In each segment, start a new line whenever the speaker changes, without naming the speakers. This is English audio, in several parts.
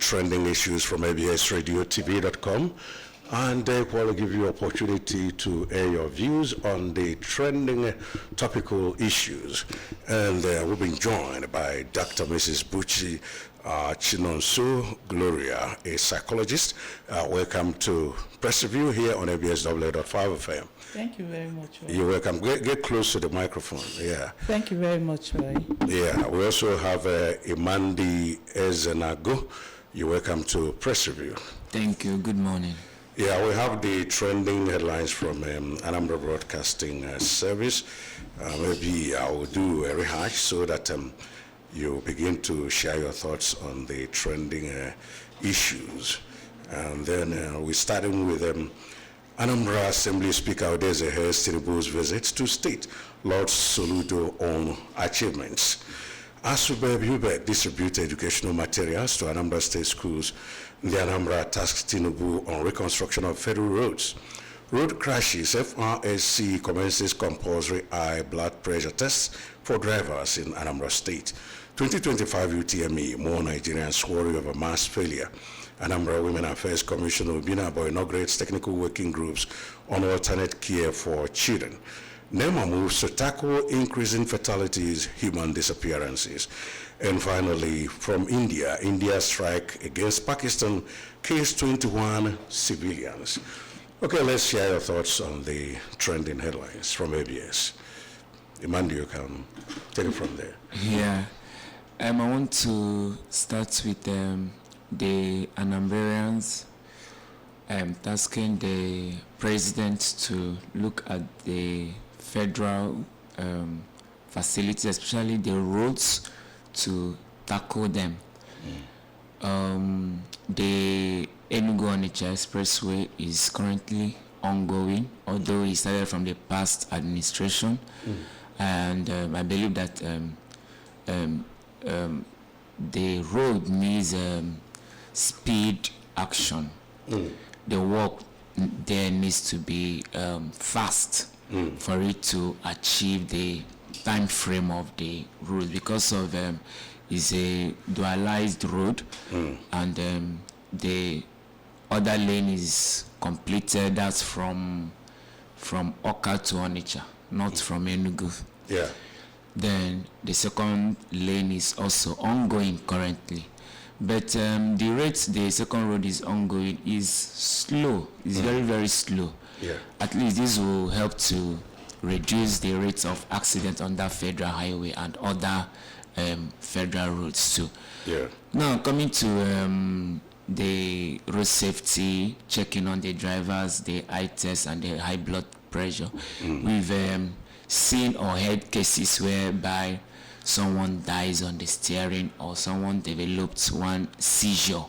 trending issues from absradiotv.com, and we'll give you opportunity to air your views on the trending topical issues. And we've been joined by Dr. Mrs. Buchi Chinonso Gloria, a psychologist. Welcome to Press Review here on ABSW.5 FM.
Thank you very much, Roy.
You're welcome. Get close to the microphone. Yeah.
Thank you very much, Roy.
Yeah. We also have Imandi Ezenago. You're welcome to Press Review.
Thank you. Good morning.
Yeah, we have the trending headlines from Anambra Broadcasting Service. Maybe I will do a rehash so that you begin to share your thoughts on the trending issues. And then we're starting with Anambra Assembly Speaker Odeze Tinubu's visit to state Lord Soludo on achievements. ASUBEB distribute educational materials to Anambra State schools. The Anambra tasked Tinubu on reconstruction of federal roads. Road crashes, FRSC commences compulsory high blood pressure tests for drivers in Anambra State. 2025 UTME, more Nigerians worry over mass failure. Anambra Women Affairs Commissioner Obinabo inaugurates technical working groups on alternate care for children. NEMA moves to tackle increasing fatalities, human disappearances. And finally, from India, India strike against Pakistan kills 21 civilians. Okay, let's share your thoughts on the trending headlines from ABS. Imandi, you can take it from there.
Yeah, I want to start with the Anambrans tasking the president to look at the federal facilities, especially the roads, to tackle them. The Enugu-Onitsha Expressway is currently ongoing, although it started from the past administration. And I believe that the road needs speed action. The work there needs to be fast for it to achieve the time frame of the road, because of is a dualized road, and the other lane is completed. That's from Oka to Onitsha, not from Enugu.
Yeah.
Then the second lane is also ongoing currently, but the rate the second road is ongoing is slow. It's very, very slow.
Yeah.
At least this will help to reduce the rates of accident on that federal highway and other federal roads too.
Yeah.
Now coming to the road safety, checking on the drivers, the eye test and the high blood pressure. We've seen or heard cases whereby someone dies on the steering, or someone develops one seizure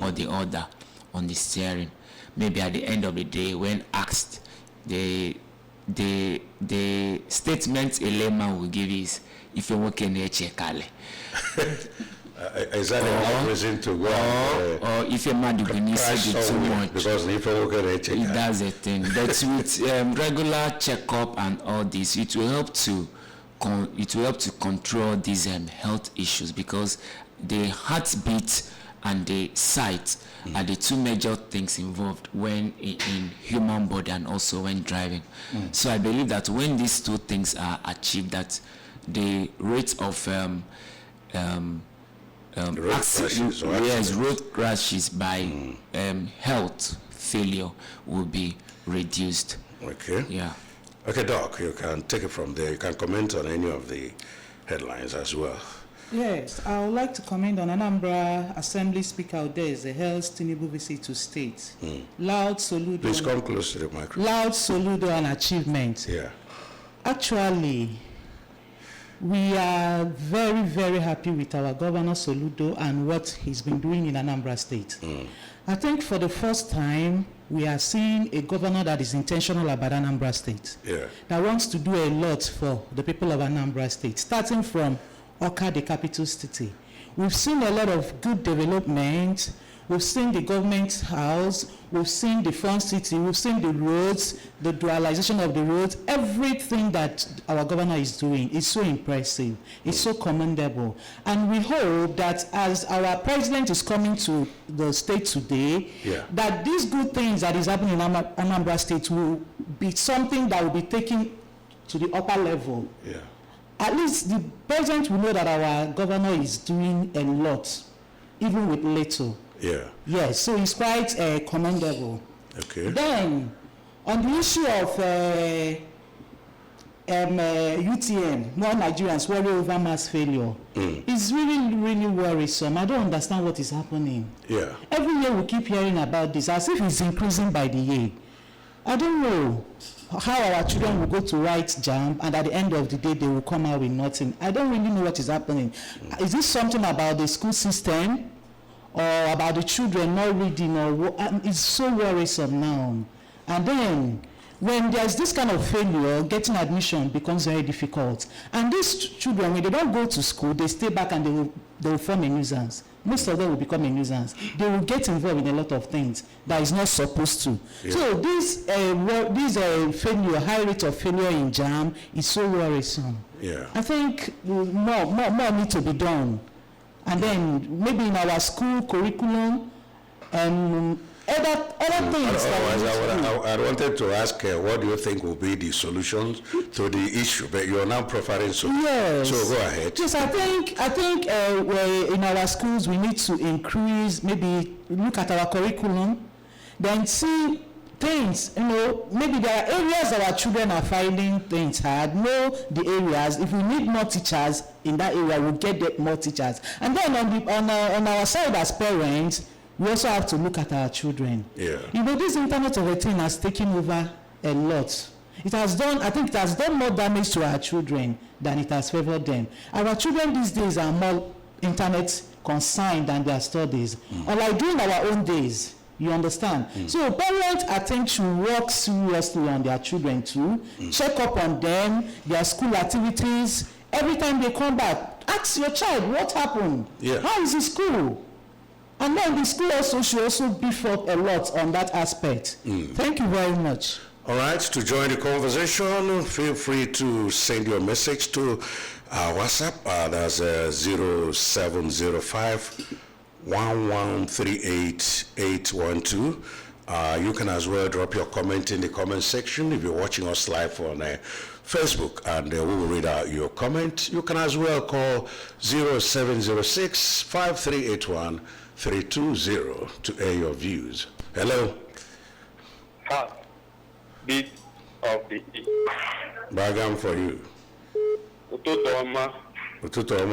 or the other on the steering. Maybe at the end of the day, when asked, the statement a layman will give is, if you're working here, check
Is that a reason to go?
Or if you're mad, you can use it too much.
Because if you're working here, check
it does a thing. But with regular checkup and all this, it will help to control these health issues, because the heartbeat and the sight are the two major things involved when in human body and also when driving. So I believe that when these two things are achieved, that the rate of road crashes by health failure will be reduced.
Okay.
Yeah.
Okay, Doc, you can take it from there. You can comment on any of the headlines as well.
Yes, I would like to comment on Anambra Assembly Speaker Odeze Tinubu visit to state. Loud Soludo.
Please come close to the microphone.
Loud Soludo and achievement.
Yeah.
Actually, we are very, very happy with our Governor Soludo and what he's been doing in Anambra State. I think for the first time, we are seeing a governor that is intentional about Anambra State.
Yeah.
That wants to do a lot for the people of Anambra State, starting from Oka, the capital city. We've seen a lot of good development We've seen the government house, we've seen the front city, we've seen the roads, the dualization of the roads. Everything that our governor is doing is so impressive. It's so commendable. And we hope that as our president is coming to the state today, that these good things that is happening in Anambra State will be something that will be taken to the upper level.
Yeah.
At least the president will know that our governor is doing a lot, even with little.
Yeah.
Yes, so it's quite commendable.
Okay.
Then, on the issue of UTM, more Nigerians worry over mass failure. It's really, really worrisome. I don't understand what is happening.
Yeah.
Every year we keep hearing about this, as if it's increasing by the year. I don't know how our children will go to write JAMB, and at the end of the day, they will come out with nothing. I don't really know what is happening. Is this something about the school system? Or about the children not reading, or it's so worrisome now. And then when there's this kind of failure, getting admission becomes very difficult. And these children, when they don't go to school, they stay back and they will form a nuisance. Most of them will become a nuisance. They will get involved in a lot of things that is not supposed to. Yeah. So this failure, high rate of failure in JAMB is so worrisome.
Yeah.
I think more need to be done. And then maybe in our school curriculum, other things.
I wanted to ask, what do you think will be the solutions to the issue? But you're now profiling solutions.
Yes.
So go ahead.
Yes, I think in our schools we need to increase, maybe look at our curriculum, then see things, maybe there are areas that our children are finding things hard. Know the areas. If we need more teachers in that area, we'll get more teachers. And then on our side as parents, we also have to look at our children.
Yeah.
This Internet of a thing has taken over a lot. I think it has done more damage to our children than it has favored them. Our children these days are more internet consigned than their studies. Unlike during our own days. You understand? So parents, I think, should work seriously on their children too. Check up on them, their school activities. Every time they come back, ask your child what happened.
Yeah.
How is the school? And then the school also should also beef up a lot on that aspect. Thank you very much.
All right, to join the conversation, feel free to send your message to our WhatsApp. That's 0705 1138812. You can as well drop your comment in the comment section if you're watching us live on Facebook, and we will read out your comment. You can as well call 0706 5381 320 to air your views. Hello.
Bit of the
Bagam for you. Ụtụtụ ọma.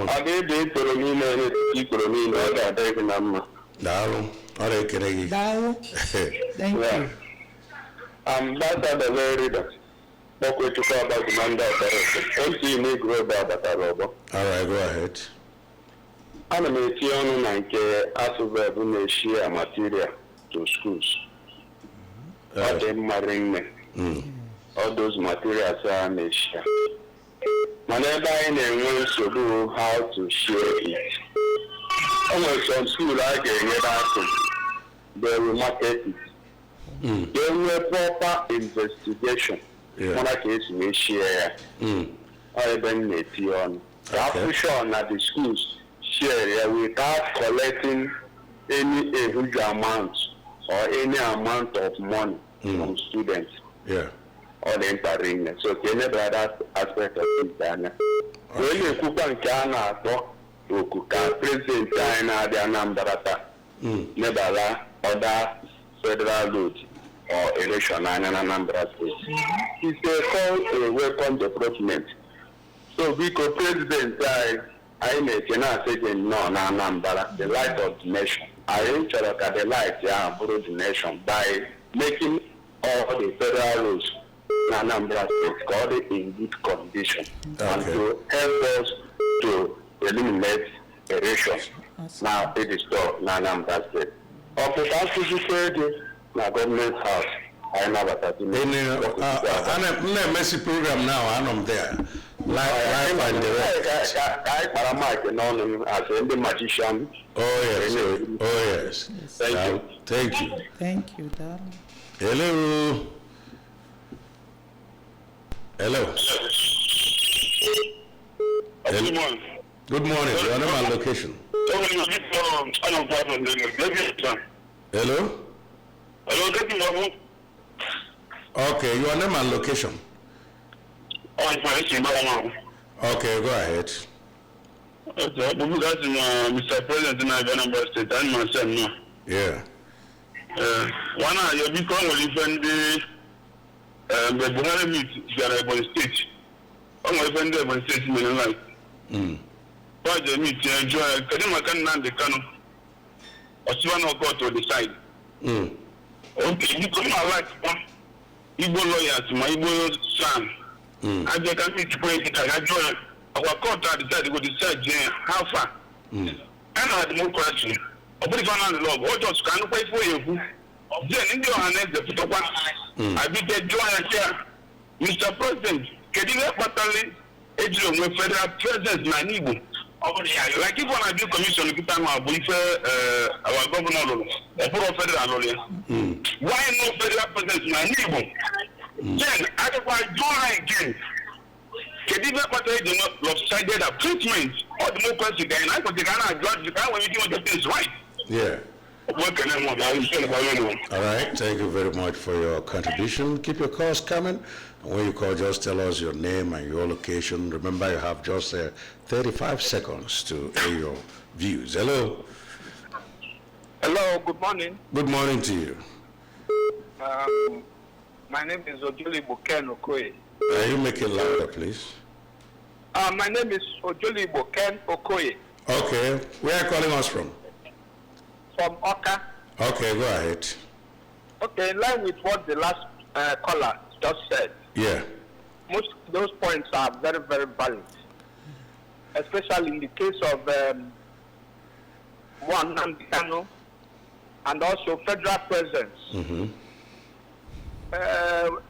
A ga-ede ikporo niile ikporo niile ọ ga-adị gị na mma.
Daalụ. Ọ na-ekele gị.
Daalụ. Thank you.
That's the very reader. What we talk about the man that don't see me grow about All
right, go ahead.
Ana m etinye ọnụ na nke asụveb na-eshia material to schools. Ọ dị mma rinne. All those materials are na-eshia. Mana ebe anyị na-enwe nsogbu how to share it. O nwere some school a ga-enye that they will market it. They will proper investigation. Mana ka esi wee share ya. Ọ ebe m na-etinye ọnụ. I'm sure that the schools share without collecting any huge amount or any amount of money from students.
Yeah.
Or the entering. So can you that aspect of it? When you cook and can to cook a president in the Anambra, never other federal load or election in Anambra State. It's called a weapon development. So we could president I cannot say no Anambra, the light of the nation. I ensure that the light borrow the nation by making all the federal rules Anambra State got it in good condition and to help us to eliminate erosion. Now it is done in Anambra State. Of the na government house, I never
Messi program now, I'm there. Live and direct.
I paramount known as the magician.
Oh yes.
Thank you.
Thank you.
Thank you, darling.
Hello. Hello.
Good morning.
Good morning. Your name and location. Hello.
Hello,
Okay, your name and location. Okay, go ahead.
Mr. President in Anambra State and myself.
Yeah.
One of your big one will defend the Buhari meet the State. I'm going to defend the State in the life. Why the meet enjoy Kadima can the Kano or Suano got to decide. Okay, you come out like Igbo lawyers, my Igbo son. I just meet political. I join our court decided to go decide how far. And I had more question. But if I'm law, what just can't wait for you? Then in your hands, the Pitopa, I be the joint here. Mr. President, can you help Patali Edge with federal presence in Igbo? Like if one I do commission, you can have our governor, the federal lawyer. Why no federal presence in Igbo? Then, otherwise, do again. Can you help Patali not lopsided treatment or the more question? I could judge the guy when you do the things right.
Yeah. All right. Thank you very much for your contribution. Keep your calls coming. And when you call, just tell us your name and your location. Remember, you have just 35 seconds to air your views. Hello.
Hello. Good morning.
Good morning to you.
My name is Ojoli Boken Okoye.
You make it louder, please.
My name is Ojoli Boken Okoye.
Okay. Where are you calling us from?
From Oka.
Okay, go ahead.
Okay, in line with what the last caller just said.
Yeah.
Most of those points are very, very valid. Especially in the case of one Nambikano and also federal presence.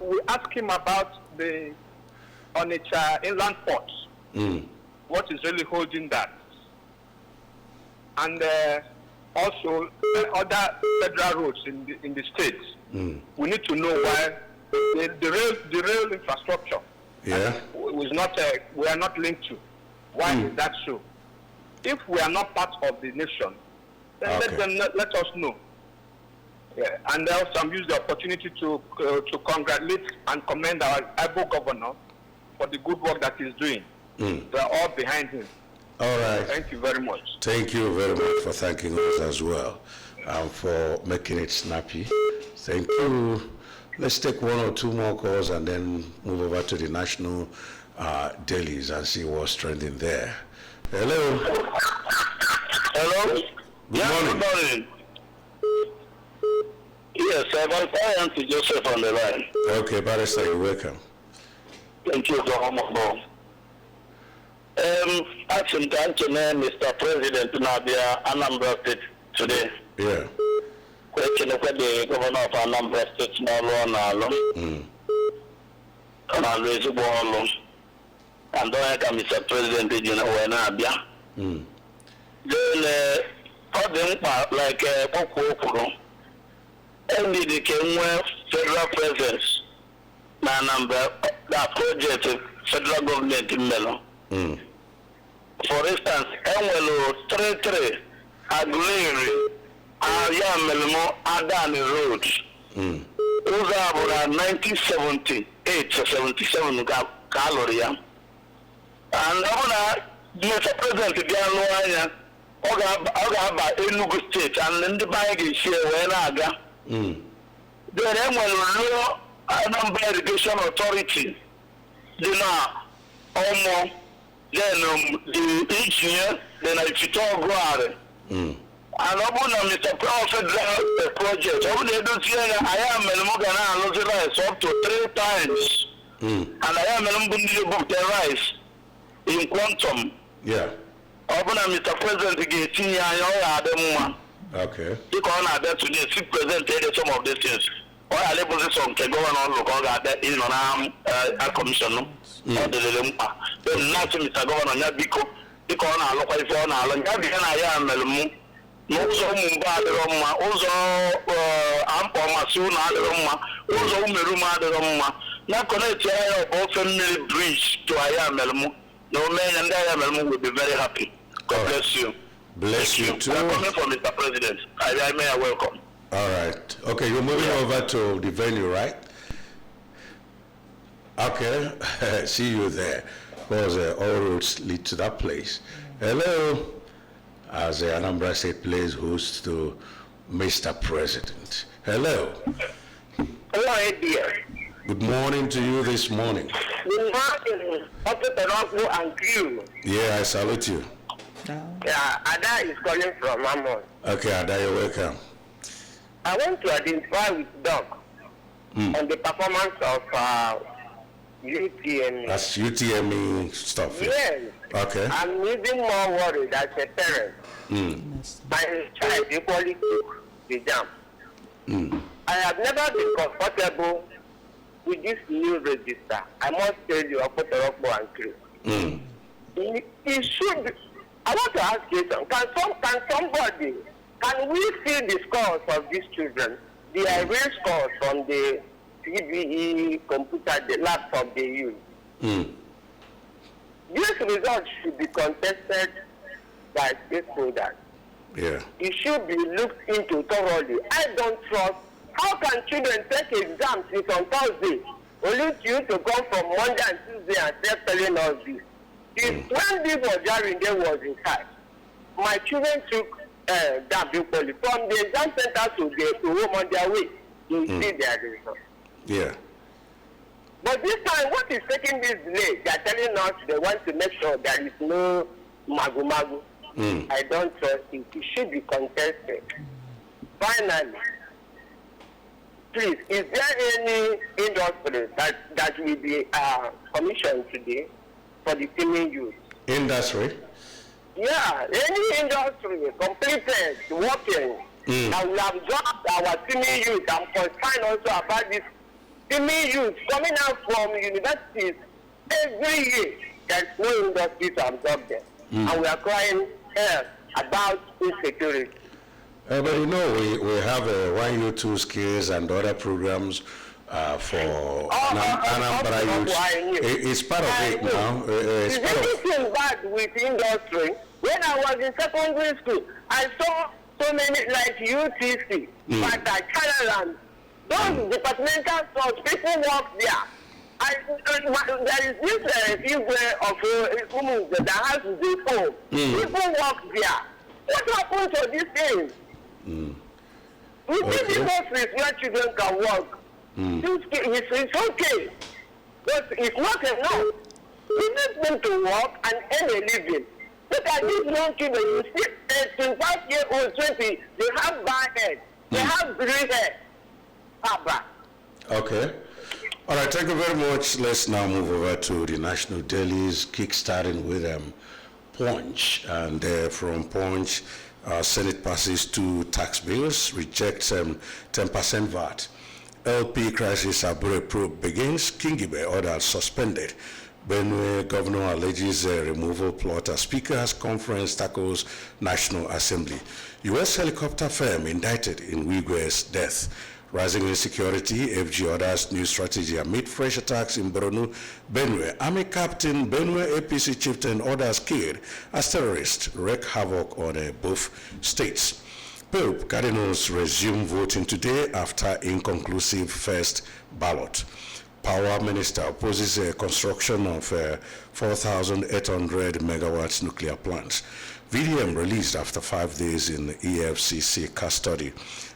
We asked him about the Onitsha inland ports. What is really holding that? And also other federal roads in the states. We need to know why the rail infrastructure was not we are not linked to. Why is that so? If we are not part of the nation, then let us know. Yeah. And also I'm use the opportunity to congratulate and commend our able governor for the good work that he's doing. We are all behind him.
All right.
Thank you very much.
Thank you very much for thanking us as well and for making it snappy. Thank you. Let's take one or two more calls and then move over to the national dailies and see what's trending there. Hello.
Hello.
Good morning.
Good morning. Yes, I am to Joseph on the line.
Okay, Barrister, you're welcome.
Thank you so much. Action time to name Mr. President Nabia Anambra State today.
Yeah.
Question of the governor of Anambra State now and always alone. And don't have Mr. President, you know, when Abia. Then, like Poko, only the Kenwa federal presence, Anambra, that project, federal government in Melo. For instance, Enwelo 33 Aguleri Melmo Adani Road. Those are about 1978 or 77 Caloria. And Mr. President Dianuaya Oga Enugu State and then the bag share where Aga. Then Enwelo Anambra Irrigation Authority. They now almost. Then the engineer, then I talk about it. And open Mr. Federal project. I am a up to 3 times. And I am a book the rise in quantum.
Yeah.
Open Mr. President getting
Okay.
you can add that today, presented some of these things. ọ ghara ịbụzi sọ nke gọvanọ ọlụ ka ọ ga-abịa ịnọ na kọmishọn ọ dịrịrị mkpa na-asị Mr. Gọvanọ ya biko dịka ọ na-alụkwa ife ọ na-alụ ya bụ ihe na ya mere mụ n'ụzọ ụmụ mba adịrọ mma ụzọ amkpọ masị ụlọ adịrọ mma ụzọ umerume adịrọ mma na kọnekti ya ọba ofe mmiri brij to aya mere mụ na omenye ndị aya mere mụ will be very happy. God bless you.
Bless you too.
I'm coming for Mr. President. I may welcome.
All right. Okay, you're moving over to the venue, right? Okay. See you there. Because all roads lead to that place. Hello. As Anambra State plays host to Mr. President. Hello.
Hello, dear.
Good morning to you this morning.
Good morning, Officer and crew.
Yeah, I salute you.
Yeah, Ada is calling from Amon.
Okay, Ada, you're welcome.
I want to identify with Doc on the performance of UTME.
That's UTME stuff.
Yes.
Okay.
I'm even more worried as a parent. My child equally took the jam. I have never been comfortable with this new register. I must tell you, Officer and crew. It should be. I want to ask you something. Can we see the scores of these children, the real scores from the CBE computer, the laptop they use? These results should be contested by stakeholders.
Yeah.
It should be looked into thoroughly. I don't trust. How can children take exams on Thursday, only to you to come from Monday and Tuesday and start telling us this? When this was during there was in fact, my children took that equally from the exam center to home on their way to see their results.
Yeah.
But this time, what is taking this delay? They are telling us they want to make sure there is no magu. I don't trust it. It should be contested. Finally, please, is there any industry that will be commissioned today for the teaming youth?
Industry?
Yeah, any industry completed working that will have dropped our teaming youth. I'm concerned also about this teaming youth coming out from universities every year. There's no industry to absorb them. And we are crying about insecurity.
But you know, we have One Youth, Two Skills and other programs for Anambra youth. It's part of it now.
Is anything bad with industry? When I was in secondary school, I saw so many like UTC, but Chinaland. Those departmental stores, people work there. There is this figure of that has the phone. People work there. What happens to these things? We need industries where children can work. It's okay, but it's not enough. We need them to work and earn a living. Look at these young children. You see, 25-year-old, 20, they have bad head. They have green hair.
Okay. All right, thank you very much. Let's now move over to the national dailies, kickstarting with Punch. And from Punch, Senate passes 2 tax bills, rejects 10% VAT. LP crisis Abure probe begins, Kingibe order suspended. Benue governor alleges removal plot as speaker's conference tackles National Assembly. U.S. helicopter firm indicted in Wigwe's death. Rising insecurity, FG orders new strategy amid fresh attacks in Borno, Benue. Army captain, Benue APC chieftain orders killed as terrorists wreak havoc on both states. Pope Cardinals resume voting today after inconclusive first ballot. Power minister opposes construction of 4,800 megawatts nuclear plants. VDM released after 5 days in EFCC custody.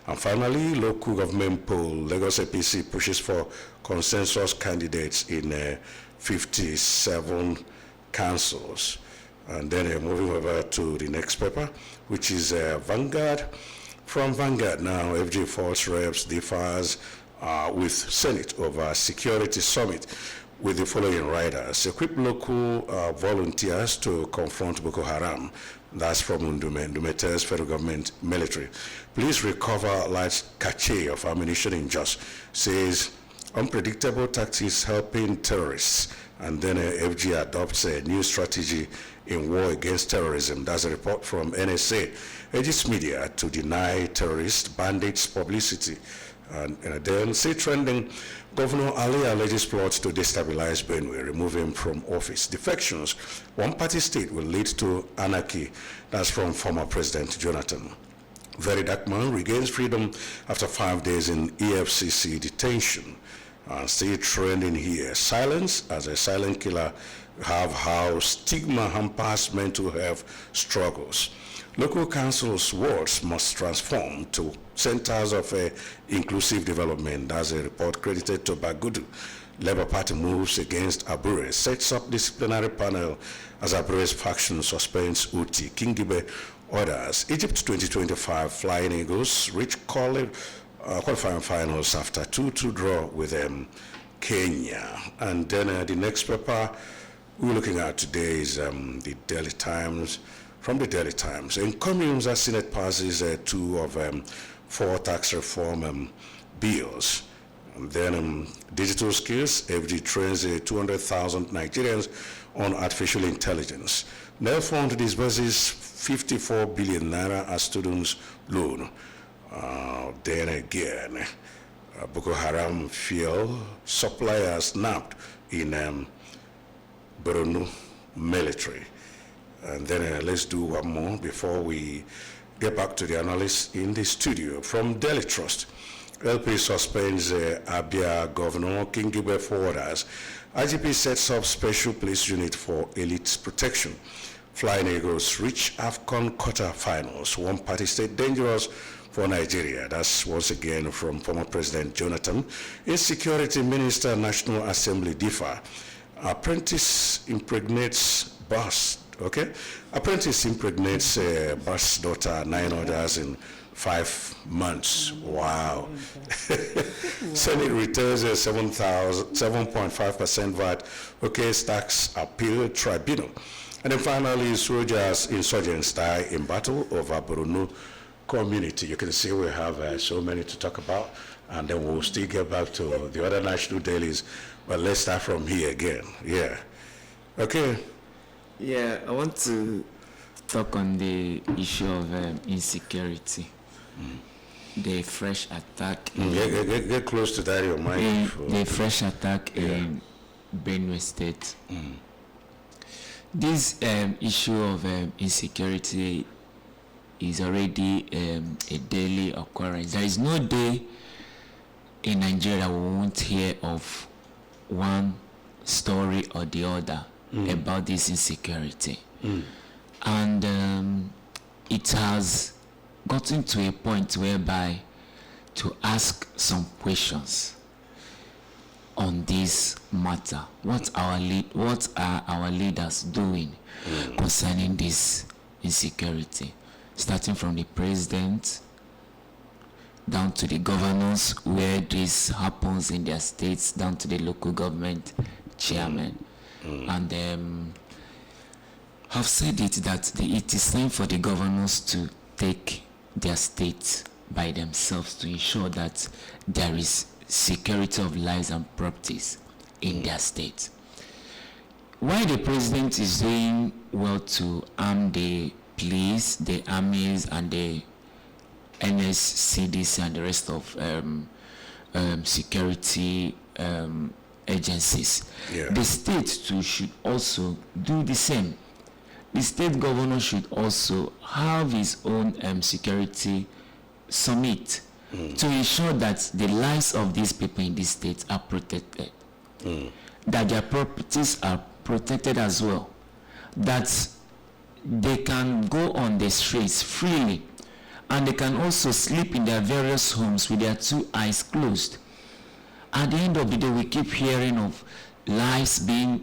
And finally, local government poll, Lagos APC pushes for consensus candidates in 57 councils. And then moving over to the next paper, which is Vanguard. From Vanguard now, FG False Reps differs with Senate over security summit. with the following riders: equip local volunteers to confront Boko Haram. That's from Ndumete's federal government military. Please recover large cache of ammunition in Jos. Says unpredictable tactics helping terrorists. And then FG adopts a new strategy in war against terrorism. That's a report from NSA. Urges media to deny terrorist bandits publicity. And then say trending, Governor Ali alleges plots to destabilize Benue, remove him from office. Defections, one-party state will lead to anarchy. That's from former President Jonathan. Very dark man regains freedom after 5 days in EFCC detention. Still trending here, silence as a silent killer have how stigma hampers mental health struggles. Local councils' wards must transform to centers of inclusive development. That's a report credited to Bagudu. Labour Party moves against Abure, sets up disciplinary panel as Abure's faction suspends Uti. Kingibe orders. Egypt 2025 Flying Eagles reach qualifying finals after 2-2 draw with Kenya. And then the next paper we're looking at today is the Daily Times. From the Daily Times, in communes, the Senate passes 2 of 4 tax reform bills. And then digital skills, FG trains 200,000 Nigerians on artificial intelligence. Now Fund disburses 54 billion naira as students' loan. Then again, Boko Haram fuel suppliers snapped in Borno military. And then let's do one more before we get back to the analysts in the studio. From Daily Trust, LP suspends Abia Governor Kingibe for orders. IGP sets up special police unit for elite protection. Flying Eagles reach AFCON quarter-finals. One-party state dangerous for Nigeria. That's once again from former President Jonathan. Insecurity Minister, National Assembly differ. Apprentice impregnates boss. Okay, apprentice impregnates boss daughter, 9 others in 5 months. Wow. Senate returns a 7.5% VAT. Okay, tax appeal tribunal. And then finally, soldiers, insurgents die in battle over Borno community. You can see we have so many to talk about, and then we'll still get back to the other national dailies. But let's start from here again. Yeah. Okay.
Yeah, I want to talk on the issue of insecurity. The fresh attack.
Get close to that, your mind.
The fresh attack in Benue State. This issue of insecurity is already a daily occurrence. There is no day in Nigeria we won't hear of one story or the other about this insecurity. And it has gotten to a point whereby to ask some questions on this matter. What are our leaders doing concerning this insecurity? Starting from the president down to the governors where this happens in their states, down to the local government chairman. And have said it that it is time for the governors to take their states by themselves to ensure that there is security of lives and properties in their state. While the president is doing well to arm the police, the armies, and the NSCDC and the rest of security agencies, the state too should also do the same. The state governor should also have his own security summit to ensure that the lives of these people in this state are protected, that their properties are protected as well, that they can go on the streets freely, and they can also sleep in their various homes with their 2 eyes closed. At the end of the day, we keep hearing of lives being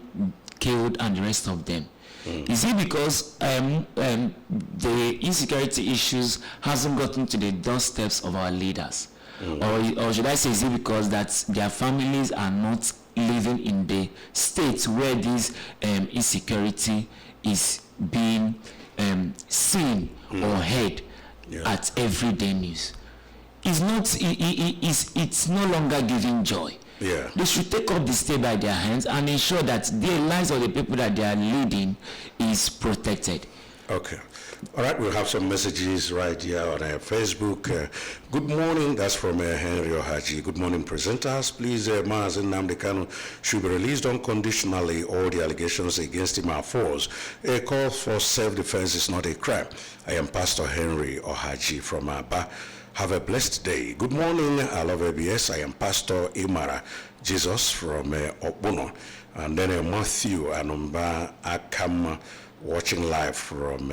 killed and the rest of them. Is it because the insecurity issues hasn't gotten to the doorsteps of our leaders? Or should I say, is it because that their families are not living in the states where this insecurity is being seen or heard at everyday news. It's no longer giving joy.
Yeah.
They should take up the state by their hands and ensure that the lives of the people that they are leading is protected.
Okay. All right, we'll have some messages right here on Facebook. Good morning, that's from Henry Ohaji. Good morning, presenters. Please, Mazen Nnamdi Kanu should be released unconditionally. All the allegations against him are false. A call for self-defense is not a crime. I am Pastor Henry Ohaji from Aba. Have a blessed day. Good morning, I love ABS. I am Pastor Imara Jesus from Obuno. And then Matthew Anambra Akam, watching live from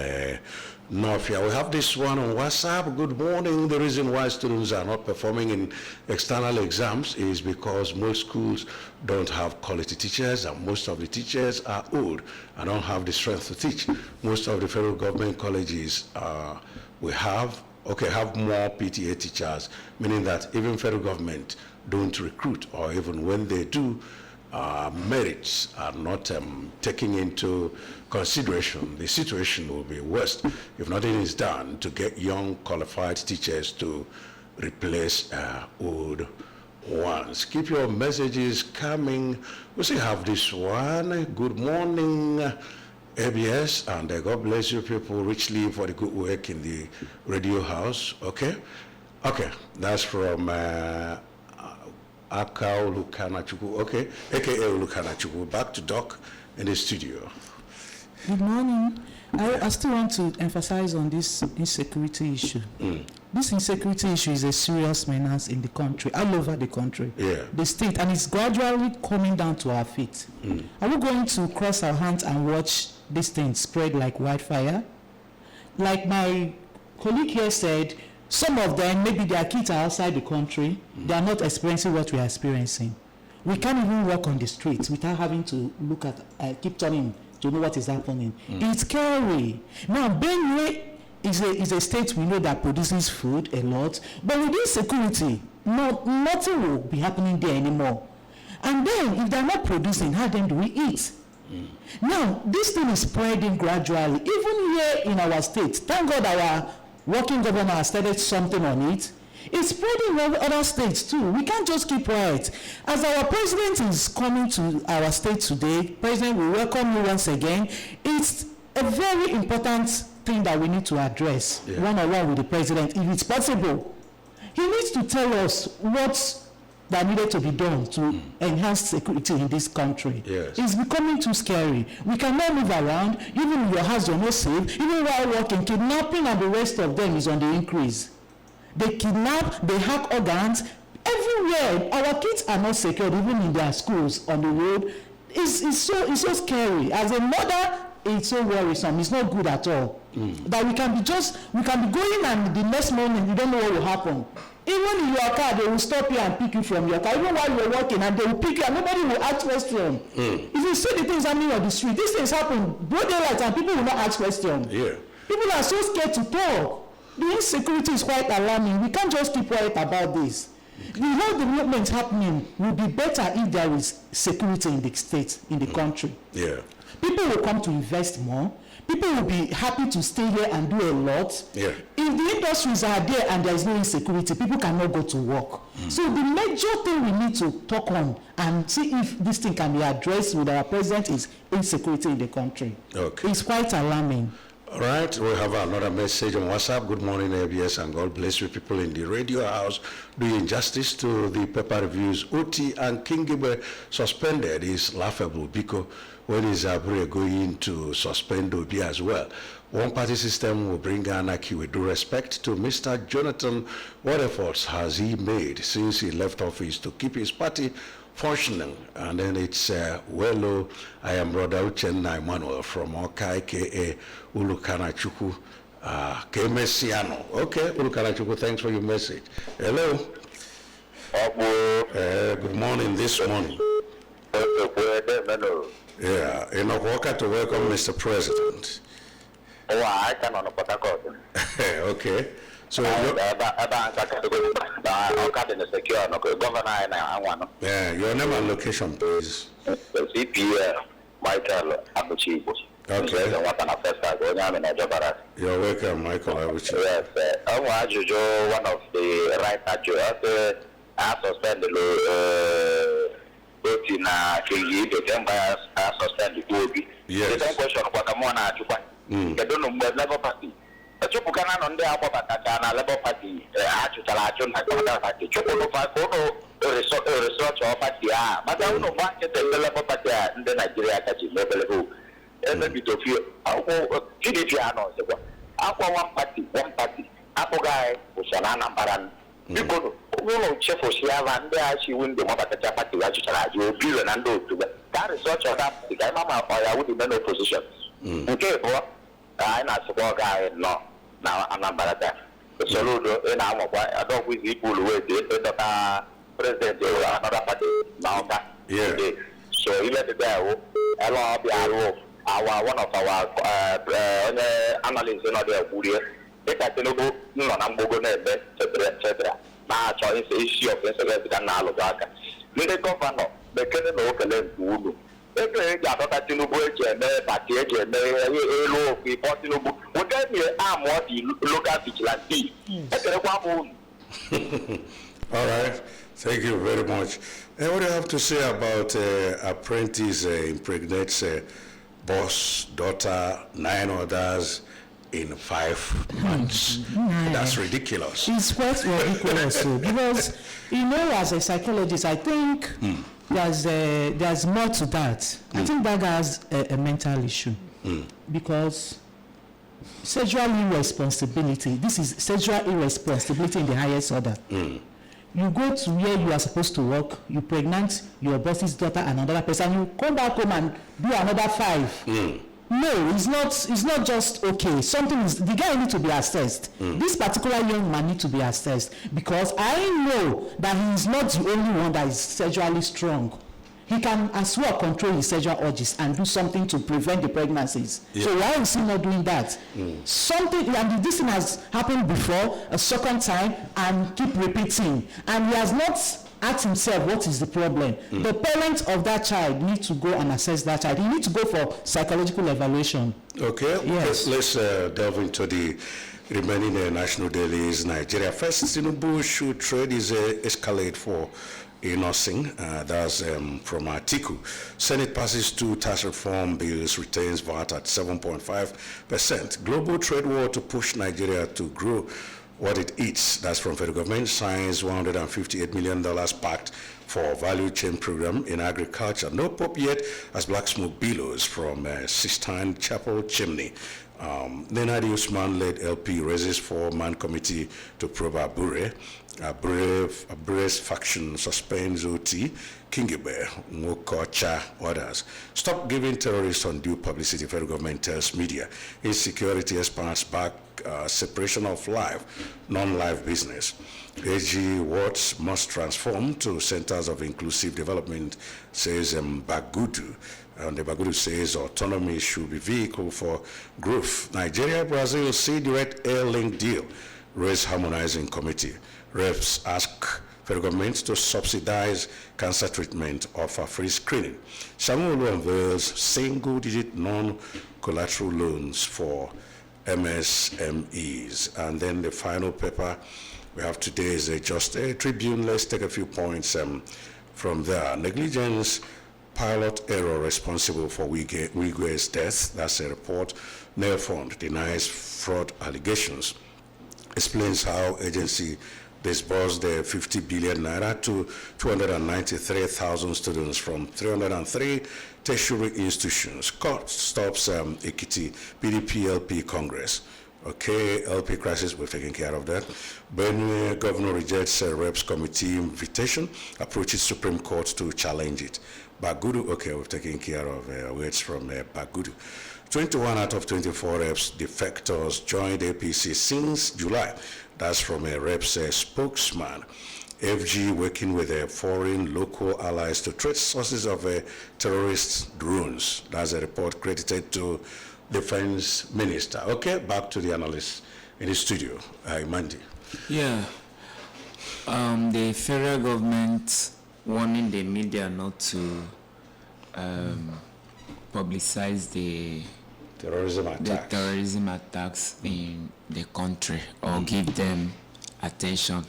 Northia. We have this one on WhatsApp. Good morning. The reason why students are not performing in external exams is because most schools don't have quality teachers, and most of the teachers are old and don't have the strength to teach. Most of the federal government colleges have more PTA teachers, meaning that even federal government don't recruit, or even when they do, merits are not taken into consideration. The situation will be worse if nothing is done to get young qualified teachers to replace old ones. Keep your messages coming. We still have this one. Good morning, ABS, and God bless you people richly for the good work in the radio house. Okay, that's from Akao Lukanachuku. Okay, aka Lukanachuku. Back to Doc in the studio.
Good morning. I still want to emphasize on this insecurity issue. This insecurity issue is a serious menace in the country, all over the country, the state, and it's gradually coming down to our feet. Are we going to cross our hands and watch this thing spread like wildfire? Like my colleague here said, some of them, maybe their kids are outside the country, they are not experiencing what we are experiencing. We can't even walk on the streets without having to look at, keep turning to know what is happening. It's scary. Now, Benue is a state we know that produces food a lot, but with insecurity, nothing will be happening there anymore. And then, if they're not producing, how then do we eat? Now, this thing is spreading gradually. Even here in our state, thank God our working governor has started something on it. It's spreading in other states too. We can't just keep quiet. As our president is coming to our state today, President, we welcome you once again. It's a very important thing that we need to address one-on-one with the president, if it's possible. He needs to tell us what's that needed to be done to enhance security in this country. It's becoming too scary. We cannot move around. Even in your house, you're not safe. Even while working, kidnapping and the rest of them is on the increase. They kidnap, they hack organs. Everywhere, our kids are not secured, even in their schools, on the road. It's so scary. As a mother, it's so worrisome. It's not good at all. That we can be going, and the next morning, you don't know what will happen. Even in your car, they will stop you and pick you from your car. Even while you're walking, and they will pick you, and nobody will ask questions. If you see the things happening on the street, these things happen broad daylight, and people will not ask questions. People are so scared to talk. The insecurity is quite alarming. We can't just keep quiet about this. The whole development happening will be better if there is security in the state, in the country. People will come to invest more. People will be happy to stay here and do a lot. If the industries are there and there is no insecurity, people cannot go to work. So the major thing we need to talk on and see if this thing can be addressed with our president is insecurity in the country. It's quite alarming.
All right, we have another message on WhatsApp. Good morning, ABS, and God bless you people in the radio house. Doing justice to the paper reviews, OT and King Gibe suspended is laughable because when is Abre going to suspend Obi as well? One party system will bring anarchy. With due respect to Mr. Jonathan, what efforts has he made since he left office to keep his party functioning? And then it's Wello. I am Brother Uchenna Emmanuel from Oka, aka Ulukanachuku Kemesiano. Okay, Ulukanachuku, thanks for your message. Hello. Good morning this morning. To welcome Mr. President.
I can on a
Okay. So
card is secure. No, governor and I want.
Yeah, your name and location, please.
CP Michael Abuchi.
Okay. You're welcome, Michael Abuchi.
Yes, I want you to one of the right adjusters. I suspend the voting. The members suspend the vote.
Yes.
The same question about the money. They don't know Labour Party. Chupukana on the Abba Labour Party. Achutalajon at the party. Chupuno research or party. But I don't know what the Labour Party in the Nigeria level. Every bit of you, GDP announced. One party. Apple guy was an Anambra. Because chef was here and there she win the Mabata party, which you billion and do to that research or that the guy mama or I would be no position. Okay, I not support guy no. Now Anambra. The Soludo in our I don't with equal way the president or another party now.
Yeah.
So he let the guy allow our one of our analysts in other Buria. They can tell you no, I'm going to etc. Now, choice issue of the canal of Gaga. The governor, the Canada local Wood. Every Gabata Tinubu and Party and low people, would that be a arm what you look at vigilante?
All right. Thank you very much. And what do you have to say about apprentice impregnates boss, daughter, 9 others in 5 months? That's ridiculous.
It's quite ridiculous too, because as a psychologist, I think there's more to that. I think that has a mental issue because sexual irresponsibility. This is sexual irresponsibility in the highest order. You go to where you are supposed to work, you pregnant your boss's daughter and another person, you come back home and do another 5. No, it's not just okay. Something is, the guy need to be assessed. This particular young man need to be assessed because I know that he is not the only one that is sexually strong. He can as well control his sexual urges and do something to prevent the pregnancies. Yeah. So why is he not doing that? Something, and this thing has happened before, a second time, and keep repeating. And he has not asked himself what is the problem. The parents of that child need to go and assess that child. He needs to go for psychological evaluation.
Okay, yes. Let's delve into the remaining national dailies. Nigeria first, Tinubu should trade is escalate for nursing. That's from Atiku. Senate passes 2 tax reform bills, retains VAT at 7.5%. Global trade war to push Nigeria to grow what it eats. That's from federal government. Signs $158 million packed for value chain program in agriculture. No pop yet as black smoke billows from Sistine Chapel chimney. Nenadi Usman led LP raises 4-man committee to probe Abure. Abure's faction suspends OT, Kingibe, Mokocha, others. Stop giving terrorists undue publicity, federal government tells media. Insecurity expands back, separation of life, non-life business. AG wards must transform to centers of inclusive development, says Bagudu. And the Bagudu says autonomy should be vehicle for growth. Nigeria, Brazil, see direct air link deal, raise harmonizing committee. Reps ask federal government to subsidize cancer treatment, offer free screening. Samuel unveils single-digit non-collateral loans for MSMEs. And then the final paper we have today is just a Tribune. Let's take a few points from there. Negligence, pilot error responsible for Wigue's death. That's a report. Nelfond denies fraud allegations. Explains how agency disbursed the 50 billion naira to 293,000 students from 303 tertiary institutions. Court stops Ekiti PDP LP Congress. Okay, LP crisis, we're taking care of that. Benue governor rejects reps committee invitation, approaches Supreme Court to challenge it. Bagudu, okay, we've taken care of words from Bagudu. 21 out of 24 reps defectors joined APC since July. That's from a reps spokesman. FG working with foreign local allies to trace sources of terrorist drones. That's a report credited to Defense Minister. Okay, back to the analyst in the studio, Mandy.
Yeah. The federal government warning the media not to publicize the terrorism attacks in the country or give them attention.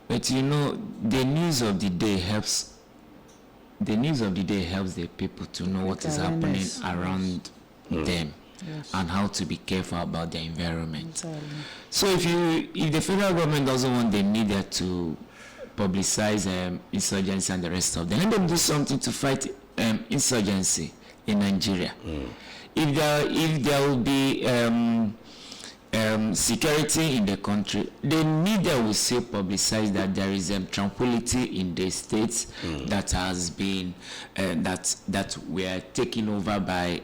But you know, the news of the day helps the people to know what is happening around them and how to be careful about the environment. So if the federal government doesn't want the media to publicize insurgency and the rest of them, let them do something to fight insurgency in Nigeria. If there will be security in the country, the media will still publicize that there is tranquility in the states that has been that were taken over by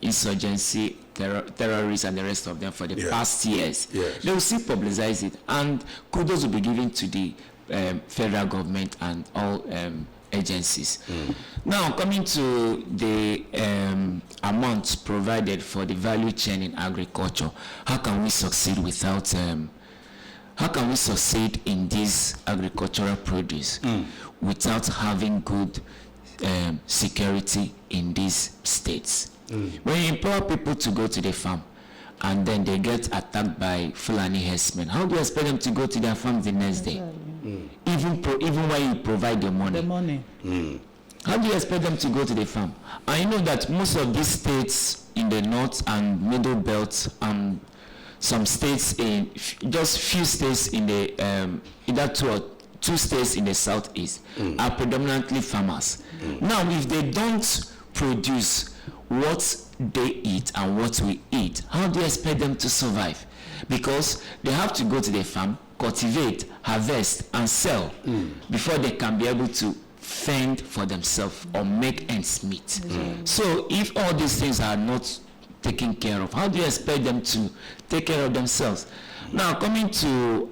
insurgency, terrorists and the rest of them for the past years. They will still publicize it, and kudos will be given to the federal government and all agencies. Now, coming to the amounts provided for the value chain in agriculture, how can we succeed without how can we succeed in this agricultural produce without having good security in these states? When you empower people to go to the farm and then they get attacked by Fulani herdsmen, how do you expect them to go to their farms the next day? Even when you provide the money. How do you expect them to go to the farm? I know that most of these states in the north and middle belt and some states in just few states in the either two states in the southeast are predominantly farmers. Now, if they don't produce what they eat and what we eat, how do you expect them to survive? Because they have to go to the farm, cultivate, harvest, and sell before they can be able to fend for themselves or make ends meet. So if all these things are not taken care of, how do you expect them to take care of themselves? Now, coming to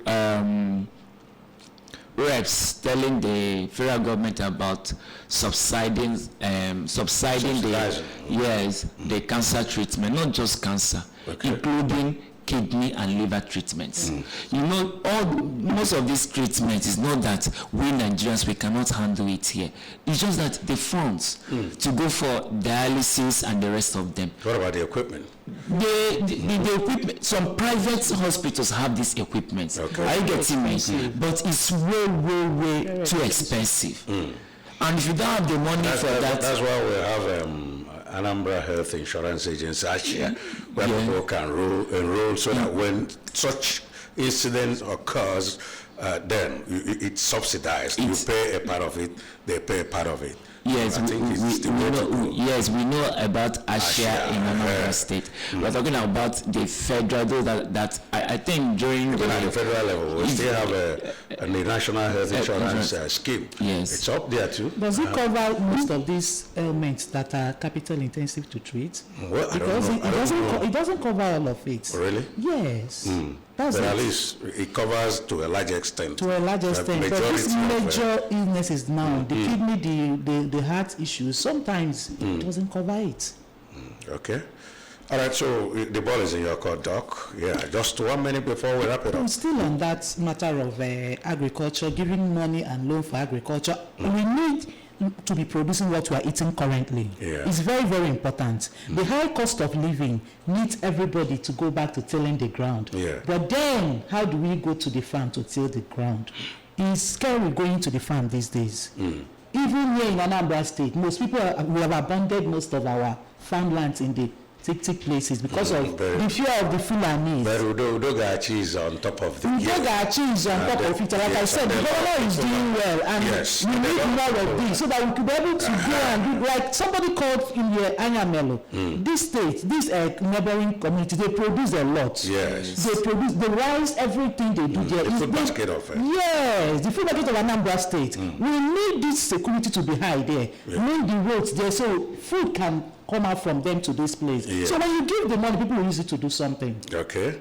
reps telling the federal government about subsiding the cancer treatment, not just cancer, including kidney and liver treatments. You know, most of these treatments is not that we Nigerians, we cannot handle it here. It's just that the funds to go for dialysis and the rest of them.
What about the equipment?
The equipment, some private hospitals have this equipment. Are you getting me? But it's way too expensive. And if you don't have the money
that's why we have Anambra Health Insurance Agency actually, where people can enroll so that when such incidents occurs, then it's subsidized. You pay a part of it, they pay a part of it.
Yes, we know about Asia in Anambra State. We're talking about the federal, that I think during
at the federal level, we still have a national health insurance scheme.
Yes,
it's up there too.
Does it cover most of these ailments that are capital intensive to treat?
Well,
because it doesn't cover all of it.
Really?
Yes.
But at least it covers to a large extent.
To a large extent. But these major illnesses now, the kidney, the heart issues, sometimes it doesn't cover it.
Okay. All right, so the ball is in your court, Doc. Yeah, just 1 minute before we wrap it up.
Still on that matter of agriculture, giving money and loan for agriculture, we need to be producing what we are eating currently. It's very, very important. The high cost of living needs everybody to go back to tilling the ground. But then, how do we go to the farm to till the ground? It's scary going to the farm these days. Even here in Anambra State, most people, we have abandoned most of our farmlands in the tick places because of the fear of the Fulani.
But Udogachi is on top of the
Udogachi is on top of it. Like I said, the governor is doing well, and we need more of this so that we could be able to go and do, like somebody called in here, Anyamelo. This state, this neighboring community, they produce a lot. They produce the rice, everything they do there.
The food basket of it.
Yes, the food basket of Anambra State. We need this security to be high there. We need the roads there so food can come out from them to this place. So when you give the money, people will use it to do something.
Okay.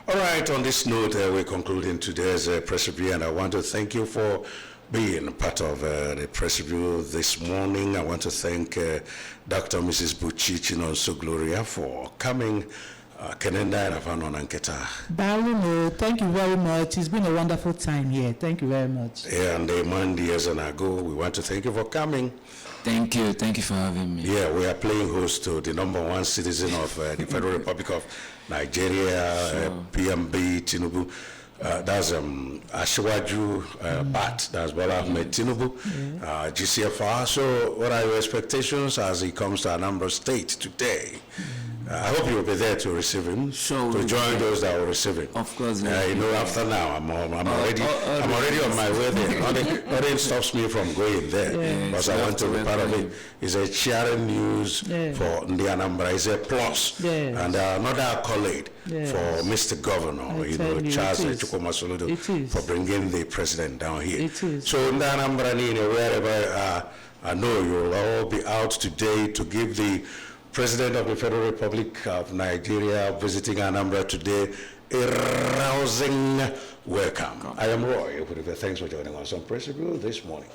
All right, on this note, we're concluding today's press review, and I want to thank you for being part of the press review this morning. I want to thank Dr. Mrs. Buchi Chinonso Gloria for coming Kenenda and Afano Nanketa.
Darling, thank you very much. It's been a wonderful time here. Thank you very much.
Yeah, and a month years and ago, we want to thank you for coming.
Thank you for having me.
Yeah, we are playing host to the #1 citizen of the Federal Republic of Nigeria, PMB Tinubu. That's Ashwaju Bat, that's Bola Ahmed Tinubu, GCFR. So what are your expectations as he comes to Anambra State today? I hope you'll be there to receive him.
Sure.
To join those that will receive him.
Of course.
After now, I'm already on my way there. Nothing stops me from going there because I want to be part of it. It's a sharing news for the Anambra. It's a plus and another accolade for Mr. Governor, Charles Chukwuma Soludo, for bringing the president down here. So in the Anambra, wherever I know you'll all be out today to give the President of the Federal Republic of Nigeria visiting Anambra today a rousing welcome. I am Roy. Thanks for joining us on Press Review this morning.